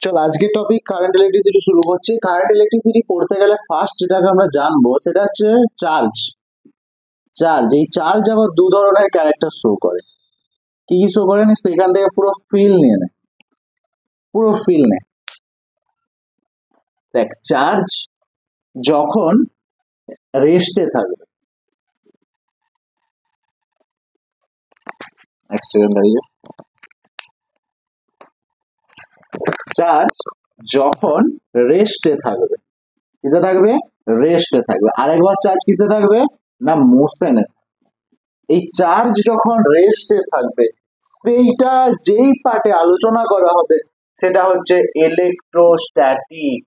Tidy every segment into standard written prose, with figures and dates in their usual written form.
চল আজকে topic current electricity শুরু করছি। কারেন্ট ইলেকট্রিসিটি পড়তে গেলে ফার্স্ট যেটাকে আমরা জানবো সেটা হচ্ছে চার্জ। এই চার্জ আবার দু ধরনের ক্যারেক্টার শো করে। কি কি শো করে নিস তো এখান থেকে পুরো ফিল নিয়ে নে, পুরো ফিল নে। দেখ, চার্জ যখন রেস্টে থাকবে, এক সেকেন্ড দাঁড়িয়ে, চার্জ যখন রেস্টে থাকবে, কিসে থাকবে? রেস্টে থাকবে। আরেকবার চার্জ কিসে থাকবে? না, মোশনে। এই চার্জ যখন রেস্টে থাকবে সেইটা যেই পার্টে আলোচনা করা হবে সেটা হচ্ছে ইলেকট্রোস্ট্যাটিক।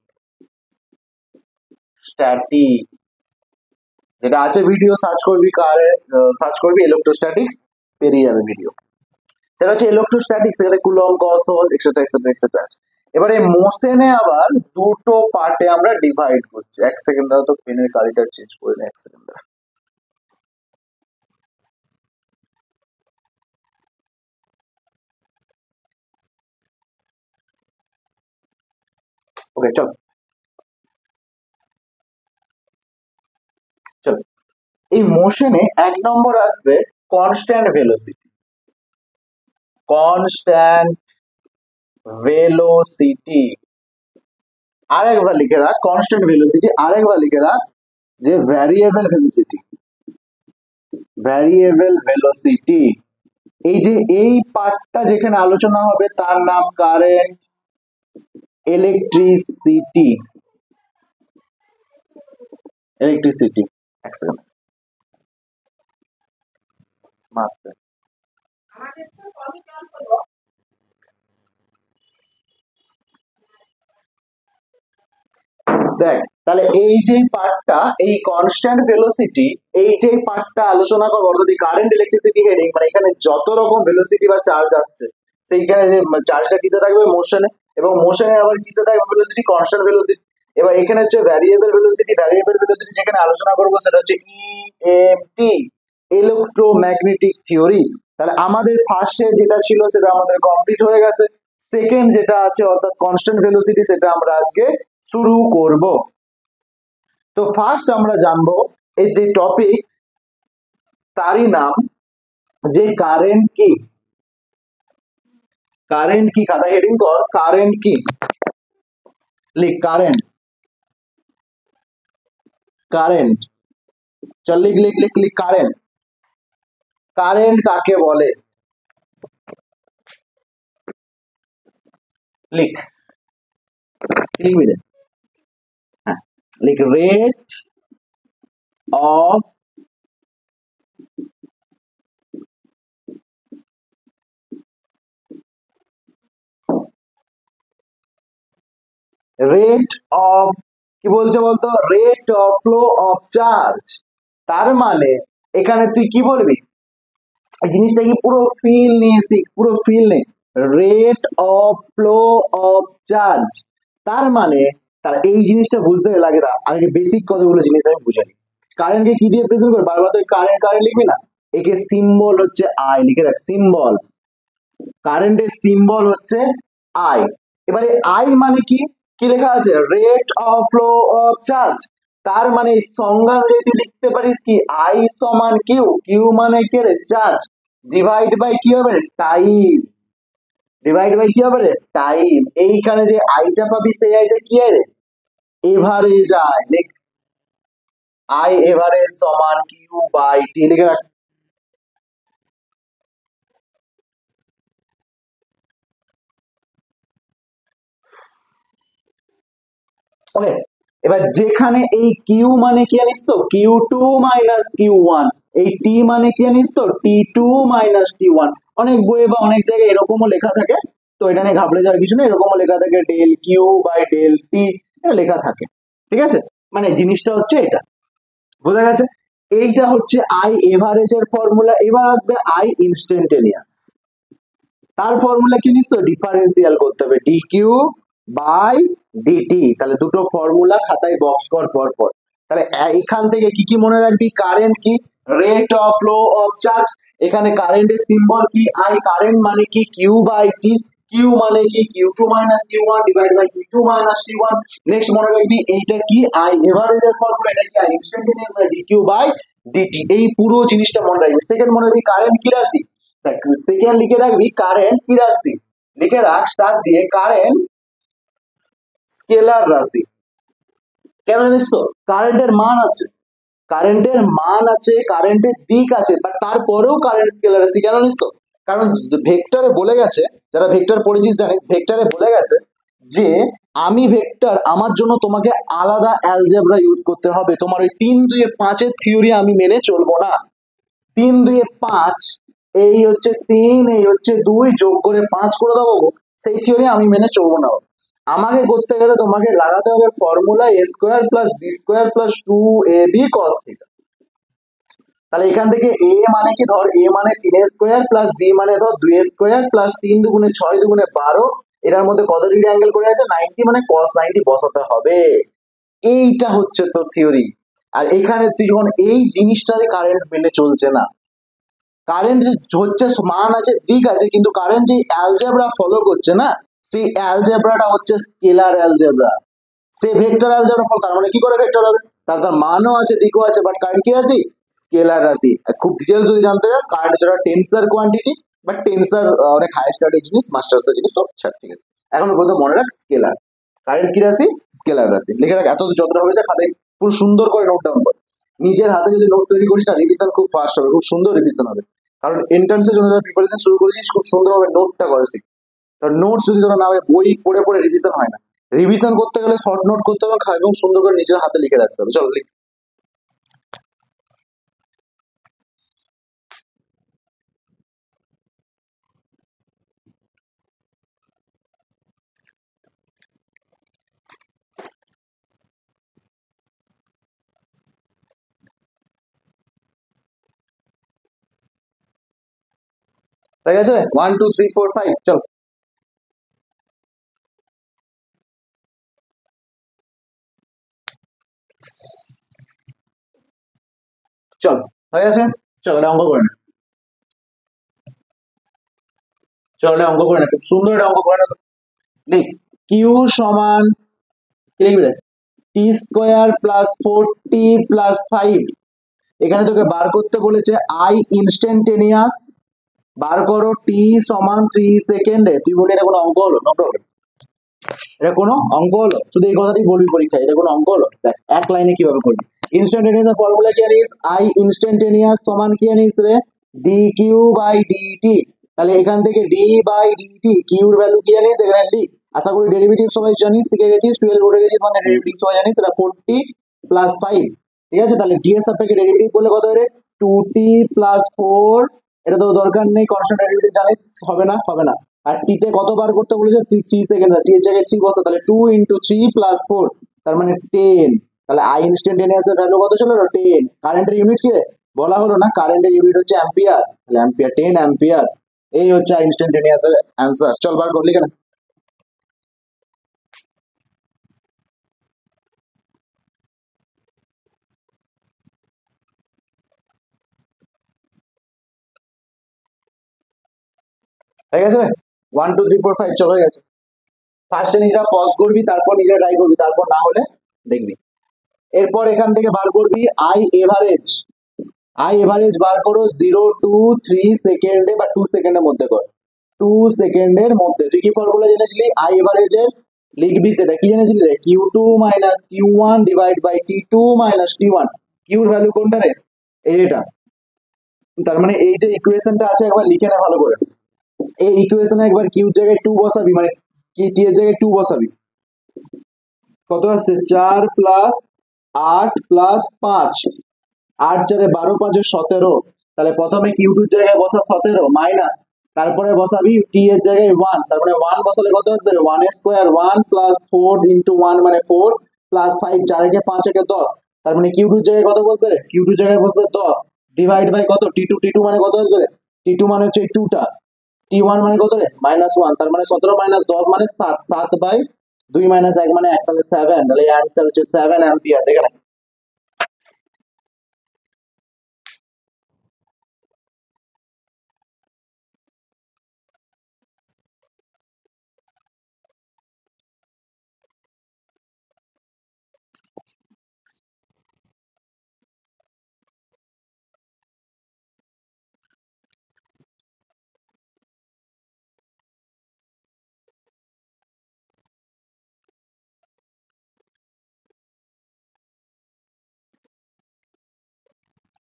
যেটা আছে ভিডিও সার্চ করবি, ইলেকট্রোস্ট্যাটিক্স, পেরিয়ে যাবে ভিডিও। সেটা হচ্ছে ইলেকট্রোস্ট্যাটিক্স, সেখানে কুলম্ব, গসল, এক্সেট্রা এক্সেট্রা এক্সেট্রা আছে। এবারে মোশনে আবার দুটো পার্টে আমরা ডিভাইড করছি। এক সেকেন্ড দাও তো, পেনের কালিটা চেঞ্জ করে নে, এক সেকেন্ড দাও। ওকে, চল এই মোশনে এক নম্বর আসবে কনস্ট্যান্ট ভেলোসিটি। আরেকবার লিখে রাখ কনস্ট্যান্ট ভেলোসিটি, আরেকবার লিখে রাখ যে ভ্যারিয়েবল ভেলোসিটি। এই যে এই পার্টটা যেখানে আলোচনা হবে তার নাম কারেন্ট ইলেকট্রিসিটি। এক সেকেন্ড, মাস্টার দেখ, তাহলে এই যে পার্টটা, এই কনস্ট্যান্ট ভেলোসিটি, এই যে পার্টটা আলোচনা করবো অর্থাৎ কারেন্ট ইলেকট্রিসিটি হেডিং, মানে এখানে যত রকম ভেলোসিটি বা চার্জ আসছে সেইখানে যে চার্জটা কিসে থাকবে? মোশনে। এবং মোশনে আবার কিসে থাকবে ভেলোসিটি? Constant velocity. এবার এখানে হচ্ছে ভ্যারিয়েবল ভেলোসিটি যেখানে আলোচনা করবো সেটা হচ্ছে ইএমটি, ইলেকট্রোম্যাগনেটিক থিওরি। তাহলে আমাদের ফার্স্টে যেটা ছিল সেটা আমাদের কমপ্লিট হয়ে গেছে। সেকেন্ড যেটা আছে অর্থাৎ কনস্ট্যান্ট ভেলোসিটি, সেটা আমরা আজকে শুরু করব। তো ফার্স্ট আমরা জানবো এই যে টপিক, তারই নাম যে কারেন্ট কি। খাতা হেডিং কর কারেন্ট কি, লিখ কারেন্ট। চল লিখ কারেন্ট কাকে বলে? লিখবি রে? হ্যাঁ, লিখ রেট অফ কি বলছে বলতো? Rate of flow of charge. তার মানে এখানে তুই কি বলবি? এই জিনিসটা কি পুরো ফিল নিয়ে শিখ, পুরো ফিল নে। Rate of flow of charge, তার মানে তার এই জিনিসটা বুঝতে লাগে না। আগে বেসিক কতগুলো জিনিস আমি বুঝাই। কারেন্টকে কি দিয়ে প্রেজেন্ট করে? বারবার তুই কারেন্ট লিখবি না, একে সিম্বল হচ্ছে আই, লিখে রাখ সিম্বল। কারেন্টের সিম্বল হচ্ছে আই। এবারে আই মানে কি? কি লেখা আছে? Rate of flow of charge. তার মানে সংজ্ঞা যদি তুই লিখতে পারিস কি, আই সমান কিউ মানে কি রে? চার্জ, ডিভাইড বাই কি হবে? টাইম। এইখানে যে আইটা পাবি সেই আইটা কি হয় রে? Average I. আই এভারেজ সমান কিউ বাই টি, লিখে রাখ। ওকে, এবার যেখানে এই কিউ মানে কি জানিস তো? Q2 minus Q1। এই টি মানে কি জানিস তো? T2 minus T1। অনেক বইয়ে বা অনেক জায়গায় এরকমও লেখা থাকে, তো এটা নিয়ে ঘাবড়ে যাওয়ার কিছু নেই। এরকমও লেখা থাকে del q by del t, এটা লেখা থাকে। ঠিক আছে, মানে জিনিসটা হচ্ছে এটা, বোঝা গেছে? এইটা হচ্ছে আই এভারেজের ফর্মুলা। এবার আসবে আই ইনস্ট্যান্টেনিয়াস। তার ফর্মুলা কি জানিস তো? ডিফারেন্সিয়াল করতে হবে, ডিকিউ বাই ডিটি। তাহলে দুটো ফর্মুলা খাতায় বক্স কর পর। তাহলে এখান থেকে কি মনে রাখবি? কারেন্ট কি? Rate of flow of charge. এখানে কারেন্টের সিম্বল কি? আই। কারেন্ট মানে কি? Q by T. কিউ মানে কি q two minus Q one divide by q two minus Q one. Next মনে রাখবি এইটা কি আই এভারেজের ফর্মুলা, এটা কি i instantaneous by dq by dt, এই পুরো জিনিসটা মনে রাখবি। সেকেন্ড মনে রাখবি কারেন্ট কি রাশি, সেকেন্ড লিখে রাখবি কারেন্ট কি রাশি, লিখে রাখ স্টার দিয়ে কারেন্ট স্কেলার রাশি। কেন জানিস তো, কারেন্টের মান আছে, কারেন্টের মান আছে, কারেন্টের দিক আছে, বাট তারপরেও কারেন্ট স্কেলার রাশি। কেন জানিস তো, কারণ ভেক্টরে বলে গেছে, যারা ভেক্টর পড়েছিস জানিস, ভেক্টরে বলে গেছে যে আমি ভেক্টর, আমার জন্য তোমাকে আলাদা অ্যালজেব্রা ইউজ করতে হবে, তোমার ওই 3-2-5 থিওরি আমি মেনে চলবো না। 3-2-5, এই হচ্ছে 3, এই হচ্ছে 2, যোগ করে 5 করে দেবো, সেই থিওরি আমি মেনে চলবো না। আমাকে করতে গেলে তোমাকে লাগাতে হবে formula a square plus b square plus 2ab cos theta. তাহলে এখান থেকে এ মানে কি, ধর এ মানে 3 স্কোয়ার প্লাস বি মানে ধর 2 স্কোয়ার প্লাস 3 দুগুণে 6 দুগুণে 12, এটার মধ্যে কত ডিগ্রি অ্যাঙ্গেল করে আছে 90, মানে cos 90 বসাতে হবে। এইটা হচ্ছে তোর থিওরি। আর এখানে তুই যখন এই জিনিসটাতে কারেন্ট মেনে চলছে না, কারেন্ট হচ্ছে মান আছে দিক আছে, কিন্তু কারেন্ট যে অ্যালজেব্রা ফলো করছে না, সেই অ্যালজেব্রাটা হচ্ছে স্কেলার অ্যালজেব্রা। সে ভেক্টর অ্যালজেব্রা ফলো, তার মানে কি করে ভেক্টর হবে, তার মানও আছে দিকও আছে, বাট কারেন্ট কি রাশি, স্কেলার রাশি। খুব ডিটেলস যদি জানতে চাস, কারেন্ট হচ্ছে টেন্সার কোয়ান্টিটি, বাট টেন্সার অনেক হায়ার স্টাডি জিনিস, মাস্টার্সের জিনিস, তো ছাড়, ঠিক আছে। এখন প্রথম মনে রাখ স্কেলার, কারেন্ট কি রাশি, স্কেলার রাশি। লিখে রাখ, এত যতটা হবে খাতে পুরো সুন্দর করে নোট ডাউন কর। নিজের হাতে যদি নোট তৈরি করিস না, রিভিশন খুব ফাস্ট হবে, খুব সুন্দর রিভিশন হবে। কারণ এন্ট্রান্সের জন্য যারা প্রিপারেশন শুরু করেছিস, খুব সুন্দরভাবে নোটটা করে শিখ। কারণ নোটস যদি তোরা না হয়, বই পড়ে পড়ে রিভিশন হয় না। রিভিশন করতে গেলে শর্ট নোট করতে হবে এবং সুন্দর করে নিজের হাতে লিখে রাখতে হবে। চলো লিখ। ঠিক আছে, 1 2 3 4 5, চল। চল, হয়ে গেছে। চল এটা অঙ্ক করে না, চল এটা অঙ্ক করে না, খুব সুন্দর এটা অঙ্ক করে না। দেখ, কিউ সমান কি লিখবি রে, টি স্কোয়ার প্লাস 4t প্লাস 5। এখানে তোকে বার করতে বলেছে আই ইনস্ট্যান্টেনিয়াস, বার করো টি সমান 3 সেকেন্ডে। তুই বলি এটা কোনো অঙ্ক হলো? নো প্রবলেম, এটা কোনো অঙ্ক হলো? শুধু এই কথাটাই বলবি পরীক্ষায়, এটা কোনো অঙ্ক হলো? দেখ এক লাইনে কিভাবে করবি। ইনস্ট্যান্টেনিয়াস এর ফর্মুলা কি জানিস, আই ইনস্ট্যান্টেনিয়াস সমান কি জানিস রে, ডি কিউ বাই ডিটি। তাহলে এখান থেকে ডি বাই ডিটি, কিউর ভ্যালু কি জানিস, এখানে ডি। আশা করি ডেরিভেটিভ সবাই জানিস, শিখে গেছিস, 12 উঠে গেছিস, মানে ডেরিভেটিভ সবাই জানিস, এটা 40 প্লাস 5। ঠিক আছে, তাহলে ডি এর সাপেক্ষে ডেরিভেটিভ বললে কত হবে, 2t প্লাস 4। এটা তো দরকার নেই, কনস্ট্যান্ট ডেরিভেটিভ জানিস, হবে না, হবে না। আর টি তে কতবার করতে বলেছে, 3 সেকেন্ড, টি এর জায়গায় 3 বসা, তাহলে 2 ইন্টু 3 প্লাস 4, তার মানে 10। তাহলে আই ইনস্ট্যান্টেনিয়াস এর ভ্যালু কত ছিল, 10। কারেন্টের ইউনিট কি বলা হলো না, কারেন্টের ইউনিট হচ্ছে অ্যাম্পিয়ার, তাহলে অ্যাম্পিয়ার, 10 অ্যাম্পিয়ার। এই হচ্ছে আই ইনস্ট্যান্টেনিয়াস এর অ্যান্সার। চল বার কর, লিখে নে। হয়ে গেছে, 1 2 3 4 5, চল হয়ে গেছে। ফার্স্টে নিজেরা পজ করবি, তারপর নিজেরা ট্রাই করবি, তারপর না হলে দেখবি। এরপর এখান থেকে বার করবি আই এভারেজ। আই এভারেজ বার করো 0 2 3 সেকেন্ডে বা 2 সেকেন্ডের মধ্যে কর, 2 সেকেন্ডের মধ্যে। তুই কি ফর্মুলা জেনেছিলি আই এভারেজের, লিখবি সেটা কি জেনেছিলি রে, Q two minus Q one divide by T two minus T one. কিউর ভ্যালু কোনটা রে, এটা। তার মানে এই যে ইকুয়েশনটা আছে, একবার লিখে নে ভালো করে। এই ইকুয়েশনে একবার কিউর জায়গায় 2 বসাবি, মানে কি টি এর জায়গায় 2 বসাবি। কত আসছে, 4 প্লাস 8 প্লাস 5, 8 4 12 5 17। তাহলে প্রথমে কিউ টুর জায়গায় বসা 17 মাইনাস, তারপরে বসাবি টি এর জায়গায় 1, তার মানে 1 বসালে কত আসবে, 1 স্কোয়ার, 1 প্লাস 4 ইন্টু 1 মানে 4 প্লাস 5, 4 একে 5 একে 10। তার মানে কিউ টুর জায়গায় কত বসবে, কিউ টুর জায়গায় বসবে 10 ডিভাইড বাই কত, টি টু মানে কত আসবে, টি টু মানে হচ্ছে 2টা, টি ওয়ান মানে কত রে, -1, তার মানে 17 মাইনাস 10 মানে 7, 7 বাই 2 মাইনাস 1 মানে 1, তাহলে 7। তাহলে অ্যান্সার হচ্ছে 7 অ্যাম্পিয়ার। দেখে না।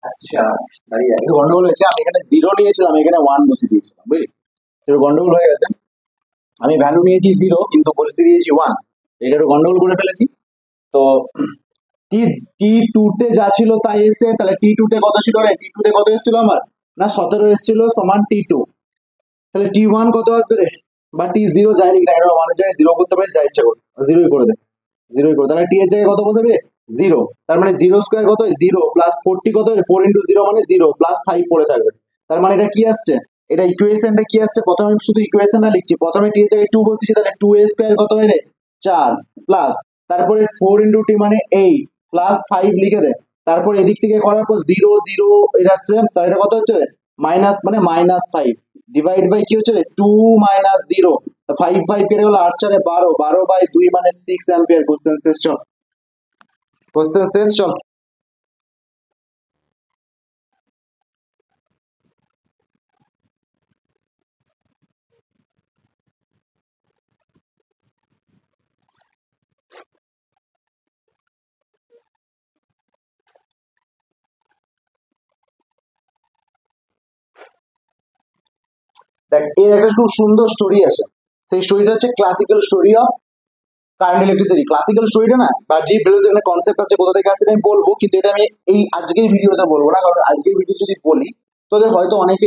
আচ্ছা, দাঁড়িয়ে একটু গন্ডগোল হয়েছে। আমি এখানে জিরো নিয়েছিলাম, এখানে ওয়ান বসে দিয়েছিলাম, বুঝলি? একটু গন্ডগোল হয়ে গেছে। আমি ভ্যালু নিয়েছি জিরো কিন্তু বসে দিয়েছি ওয়ান, এটা একটু গন্ডগোল করে ফেলেছি। তো টি টি টু তে যা ছিল তাই এসছে, তাহলে টি টু তে কত ছিল রে? টি টু তে কত এসেছিল আমার? না 17 এসেছিল সমান টি টু। তাহলে টি ওয়ান কত আসবে রে? বা টি জিরো যাই লিখ না কেন, ওয়ানের জায়গায় জিরো করতে পারিস, যা ইচ্ছা কর, জিরোই করে দে, জিরোই করে। তাহলে টি এর জায়গায় কত বসাবে? জিরো। তার মানে জিরো স্কোয়ার কত? জিরো প্লাস 40 কত? 4 × 0 মানে জিরো প্লাস 5 পড়ে থাকবে। তার মানে এটা কি আসছে? এটা ইকুয়েশনটা কি আসছে? প্রথমে আমি শুধু ইকুয়েশনটা লিখছি, প্রথমে টি এর জায়গায় টু বসিয়েছি, তাহলে টু এ স্কোয়ার কত হয় রে? 4 প্লাস, তারপরে 4 × টি মানে 8 প্লাস 5 লিখে দে। তারপর এদিক থেকে করার পর জিরো জিরো এটা আসছে, তাহলে এটা কত হচ্ছে? মাইনাস মানে -5 ডিভাইড বাই কি হচ্ছে? 2 - 0, 5 5 কেটে গেল, 8 4 12, 12/2 মানে 6 অ্যাম্পিয়ার। কোশ্চেন শেষ, চল কোশ্চেন শেষ, চল। দেখ, এর একটা খুব সুন্দর স্টোরি আছে। সেই স্টোরিটা হচ্ছে classical story of current electricity. Classical স্টোরিটা না, বা ডিপ বেলস এখানে কনসেপ্ট আছে, কোথা থেকে আসে আমি বলবো, কিন্তু এটা আমি এই আজকের ভিডিওতে বলবো না, কারণ আজকের ভিডিও যদি বলি তোদের হয়তো অনেকে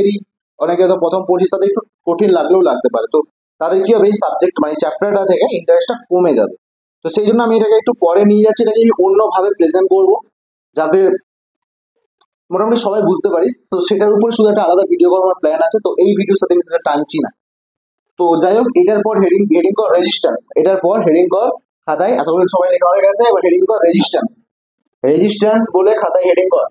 হয়তো প্রথম পড়িস, তাদের একটু কঠিন লাগলেও লাগতে পারে। তো তাদের কি হবে, এই সাবজেক্ট মানে চ্যাপ্টারটা থেকে ইন্টারেস্টটা কমে যাবে। তো সেই জন্য আমি এটাকে একটু পরে নিয়ে যাচ্ছি, এটাকে আমি অন্যভাবে প্রেজেন্ট করবো, যাতে মোটামুটি সবাই বুঝতে পারিস। তো সেটার উপর শুধু একটা আলাদা ভিডিও করার প্ল্যান আছে, তো এই ভিডিওর সাথে আমি সেটা টানছি না। তো যাই হোক, এটার পর হেডিং হেডিং কর রেজিস্ট্যান্স, এটার পর হেডিং কর খাতায়, আশা করি সবাই লেখা হয়ে গেছে, এবার হেডিং কর রেজিস্ট্যান্স। রেজিস্ট্যান্স বলে খাতায় হেডিং কর।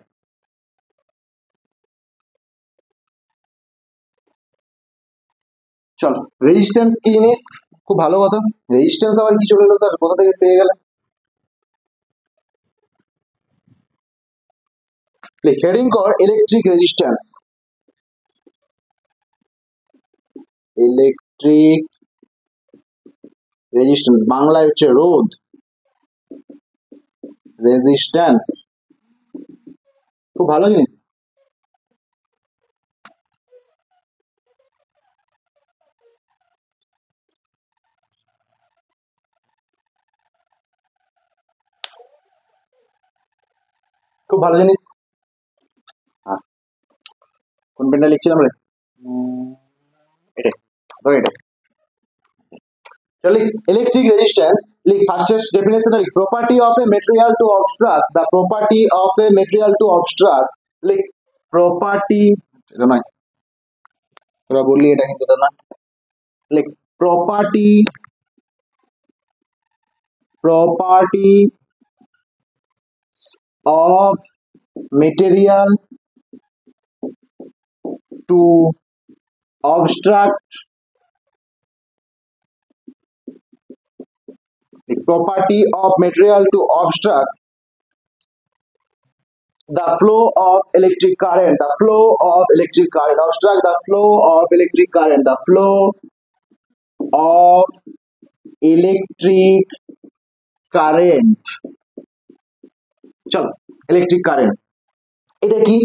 চল, রেজিস্ট্যান্স কি জিনিস? খুব ভালো কথা। রেজিস্ট্যান্স আবার কি চলে এলো স্যার, কোথা থেকে পেয়ে গেলে? হেডিং কর ইলেকট্রিক রেজিস্ট্যান্স। ইলেকট্রিক রেজিস্ট্যান্স বাংলায় হচ্ছে রোধ। রেজিস্ট্যান্স খুব ভালো জিনিস। খুব ভালো জিনিস। হ্যাঁ, কোন পেনটা লিখছিলাম রে? এটাই, ধর এটা। চল লিখ ইলেকট্রিক রেজিস্ট্যান্স। লিখ ফার্স্টের ডেফিনেশন লিখ, property of a material to obstruct, the property of a material to obstruct. লিখ প্রপার্টি, এটা নয়, তোরা বললি এটা কিন্তু এটা নয়। লিখ property, property of material to obstruct, the property of material to obstruct the flow of electric current, the flow of electric current, obstruct the flow of electric current, the flow of electric current। চল, electric current এটা কি?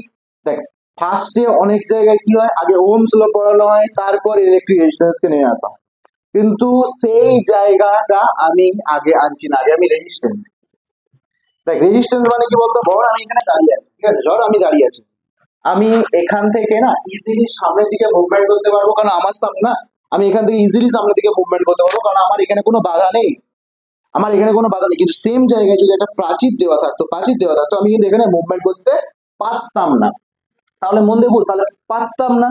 দেখ, ফার্স্টে অনেক জায়গায় কি হয়, আগে ওহমস ল পড়ানো হয়, তারপর ইলেকট্রিক রেজিস্ট্যান্স কে নিয়ে আসা হয়। কিন্তু সেই জায়গাটা আমি আগে আনছি না, আগে আমি রেজিস্ট্যান্স। দেখ, রেজিস্ট্যান্স মানে কি বলতো, ধর আমি এখানে দাঁড়িয়ে আছি, ঠিক আছে, ধর আমি দাঁড়িয়ে আছি, আমি এখান থেকে না ইজিলি সামনের দিকে মুভমেন্ট করতে পারবো, কারণ আমার সামনে না, আমি এখান থেকে ইজিলি সামনের দিকে মুভমেন্ট করতে পারবো, কারণ আমার এখানে কোনো বাধা নেই, আমার এখানে কোনো বাধা নেই। কিন্তু সেম জায়গায় যদি একটা প্রাচীর দেওয়া থাকতো, আমি কিন্তু এখানে মুভমেন্ট করতে পারতাম না। তাহলে মন দিয়ে বুঝ, তাহলে পারতাম না।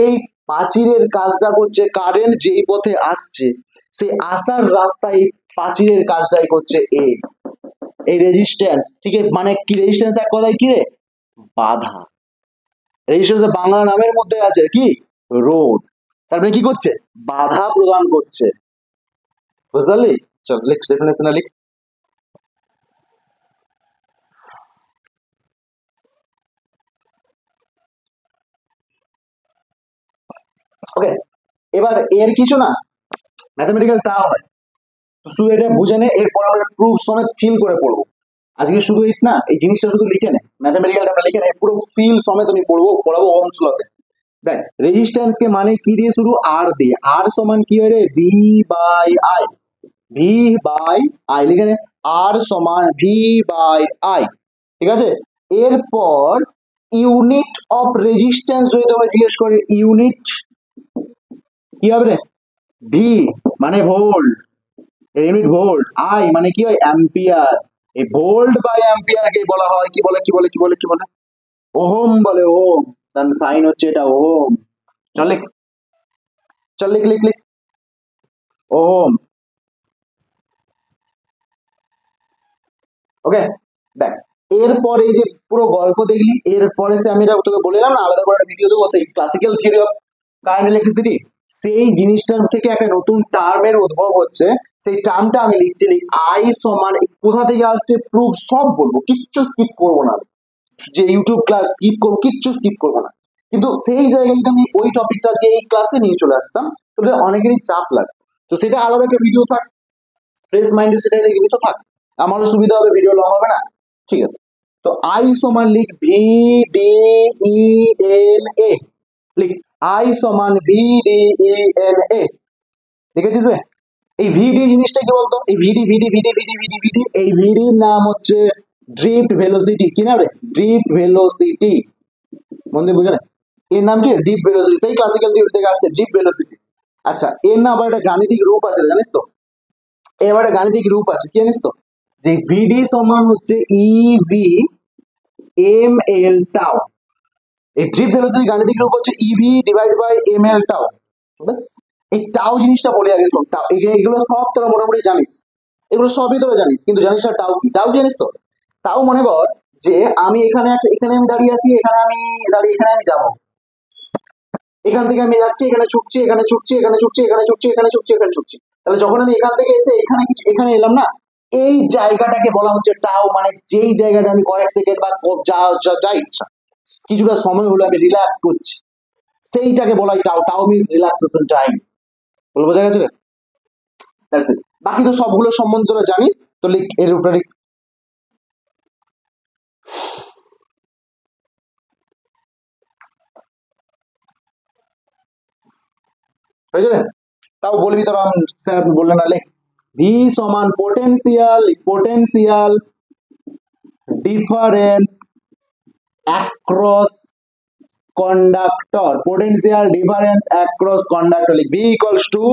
এই প্রাচীরের কাজটা করছে, কারেন্ট যেই পথে আসছে সেই আসার রাস্তায় এই প্রাচীরের কাজটাই করছে এই রেজিস্ট্যান্স। ঠিক আছে, মানে কি রেজিস্ট্যান্স, এক কথায় কি রে? বাধা। রেজিস্ট্যান্স বাংলা নামের মধ্যে আছে কি? রোধ। তার মানে কি করছে? বাধা প্রদান করছে। বুঝলি? চল লিখ ডেফিনেশন লিখ। ওকে, এবার এর কিছু না ম্যাথমেটিক্যাল টার্ম হয়, তো শুধু এটা বুঝে নে, এরপর আমরা প্রুফ সমেত ফিল করে পড়বো। আজকে শুধু এই না, এই জিনিসটা শুধু লিখে নে, ম্যাথমেটিক্যালটা আমরা লিখে নে, পুরো ফিল সমেত আমি পড়াবো ওহমস লতে। দেখ রেজিস্ট্যান্স কে মানে কি দিয়ে শুরু, আর দিয়ে, আর সমান কি হয় রে, V by I, V by I লিখে নে, আর সমান ভি বাই আই, ঠিক আছে। এরপর ইউনিট অফ রেজিস্ট্যান্স যদি তোমায় জিজ্ঞেস করে, ইউনিট কি হবে রে, ভি মানে ভোল্ট, ইউনিট ভোল্ট, আই মানে কি হয় অ্যাম্পিয়ার, এই ভোল্ট বাই অ্যাম্পিয়ার কে বলা হয় কি বলে, কি বলে, কি বলে, কি বলে, ওহম বলে, ওহম, তার সাইন হচ্ছে এটা ওহম। চল লিখ, চল লিখ লিখ লিখ, ওহম। ওকে, দেখ এরপরে এই যে পুরো গল্প দেখলি, এরপরে সে আমি এটা তোকে বললাম না আলাদা করে ভিডিও দেবো, সেই classical theory of current electricity, সেই জিনিসটার থেকে একটা নতুন টার্মের উদ্ভব হচ্ছে, সেই টার্মটা আমি লিখছি, আই সমান কোথা থেকে আসছে প্রুফ সব বলবো, কিচ্ছু স্কিপ করবো না, যে ইউটিউব ক্লাস স্কিপ করবো, কিচ্ছু স্কিপ করবো না, কিন্তু সেই জায়গায় আমি ওই টপিকটা আজকে এই ক্লাসে নিয়ে চলে আসতাম, তাহলে অনেকেরই চাপ লাগে, তো সেটা আলাদা একটা ভিডিও থাক, ফ্রেশ মাইন্ডে সেটাই দেখবি তো থাক, আমারও সুবিধা হবে, ভিডিও লং হবে না, ঠিক আছে। তো আই সমান লিখ V D E N A, লিখ আই সমান V D E N A, দেখেছিস রে, এই ভিডি জিনিসটা কি বলতো, এই ভিডি ভিডি ভিডি ভিডি ভিডি ভিডি, এই ভিডির নাম হচ্ছে ড্রিফট ভেলোসিটি, কি না রে, ড্রিফট ভেলোসিটি, মন দিয়ে বুঝে না, এর নাম কি ড্রিফট ভেলোসিটি, সেই ক্লাসিক্যাল থিওরি থেকে আসছে ড্রিফট ভেলোসিটি। আচ্ছা এর না আবার একটা গাণিতিক রূপ আছে জানিস তো, এবার একটা গাণিতিক রূপ আছে কি জানিস তো, যে ভিডি সমান হচ্ছে E V M L tau, এই ড্রিফট ভেলোসিটির গাণিতিক রূপ হচ্ছে EV divide by M L tau, বাস। এই টাউ জিনিসটা বলে আগে শোন, টাউ এগুলো সব তোরা মোটামুটি জানিস, এগুলো সবই তোরা জানিস, কিন্তু জানিস না টাউ কি, টাউ জানিস তো, টাউ মনে কর যে আমি এখানে এখানে আমি দাঁড়িয়ে আছি, এখানে আমি দাঁড়িয়ে, এখানে আমি যাবো, এখান থেকে আমি যাচ্ছি, এখানে ছুটছি, এখানে ছুটছি, এখানে ছুটছি, এখানে ছুটছি, এখানে ছুটছি, এখানে ছুটছি, তাহলে যখন আমি এখান থেকে এসে এখানে কিছু এখানে এলাম না, এই জায়গাটাকে বলা হচ্ছে টাও, মানে যেই জায়গাটা আমি কয়েক সেকেন্ড বা যা যা যা ইচ্ছা কিছুটা সময় হলো আমি রিল্যাক্স করছি, সেইটাকে বলা হয় টাও, টাও মিনস রিল্যাক্সেশন টাইম, বল বোঝা গেছে? দ্যাটস ইট, বাকি তো সবগুলো সম্বন্ধে তোরা জানিস, তো লিখ এর উপরে লিখ, হয়েছে না? তাও বলবি তোরা, স্যার বললেন না, লেখ ভি সমান potential, potential difference across conductor, potential difference across conductor, like V equals to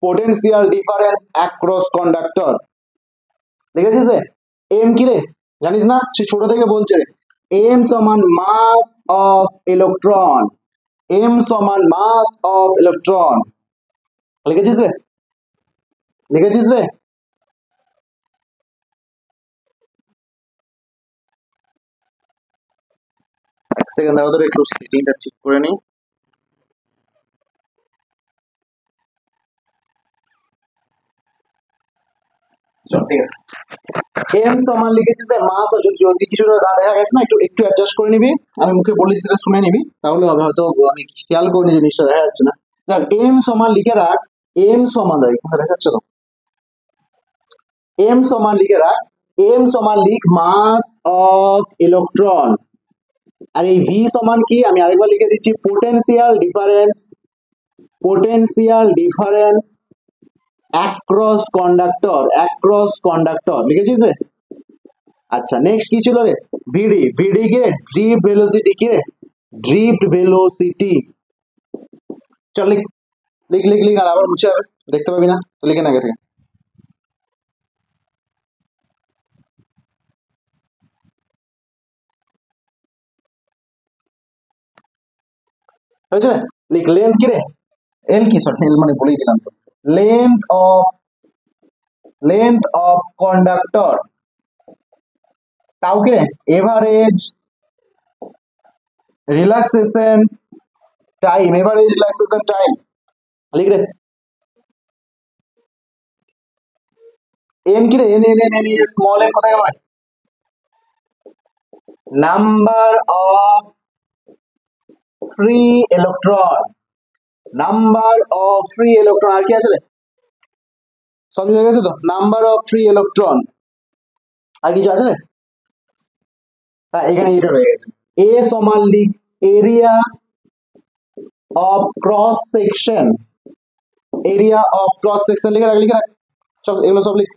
potential difference across conductor, দেখেছিস রে, এম কি রে জানিস না, সে ছোট থেকে বলছে এম সমান মাস অফ ইলেকট্রন, এম সমান মাস অফ ইলেকট্রন, লিখেছিস রে, লিখেছিস রে, এক সেকেন্ড দাঁড়া, তোর একটু সেটিংটা ঠিক করে নি, চল ঠিক আছে, এম সমান লিখেছিস মাস, যদি কিছু দেখা গেছে না, একটু একটু অ্যাডজাস্ট করে নিবি, আমি মুখে বলেছি সেটা শুনে নিবি, তাহলে হবে, হয়তো আমি খেয়াল করিনি জিনিসটা দেখা যাচ্ছে না, দেখ এম সমান লিখে রাখ, এম সমান দেখ এখানে দেখাচ্ছে তো, এম সমান লিখে রাখ, এম সমান লিখ মাস অফ ইলেকট্রন, আর এই ভি সমান কি আমি আরেকবার লিখে দিচ্ছি, potential difference, potential difference across conductor, across conductor, লিখেছিস? আচ্ছা নেক্সট কি ছিল রে, ভিডি, ভিডি কে ড্রিফট ভেলোসিটি, কি রে ড্রিফট ভেলোসিটি, চল লিখ লিখ লিখ লিখ, আর আবার মুছে যাবে দেখতে পাবি না, তো লিখে না আগে থেকে, হয়েছে? লিখ লেন্থ কি রে, এল কি, সরি এল মানে বলেই দিলাম তো, length of, length of conductor, তাও কি রে average relaxation time, average relaxation time, লিখ রে, এন কি রে, N N N N small N কোথায় গেল, number of free electron, number of free electron, আর কি আছে রে, সবই হয়ে গেছে তো, নাম্বার অফ ফ্রি ইলেকট্রন, আর কিছু আছে রে, এখানে এটা রয়ে গেছে এ সমান লিখ এরিয়া অফ ক্রস সেকশন লিখে রাখ চল এগুলো সব লিখ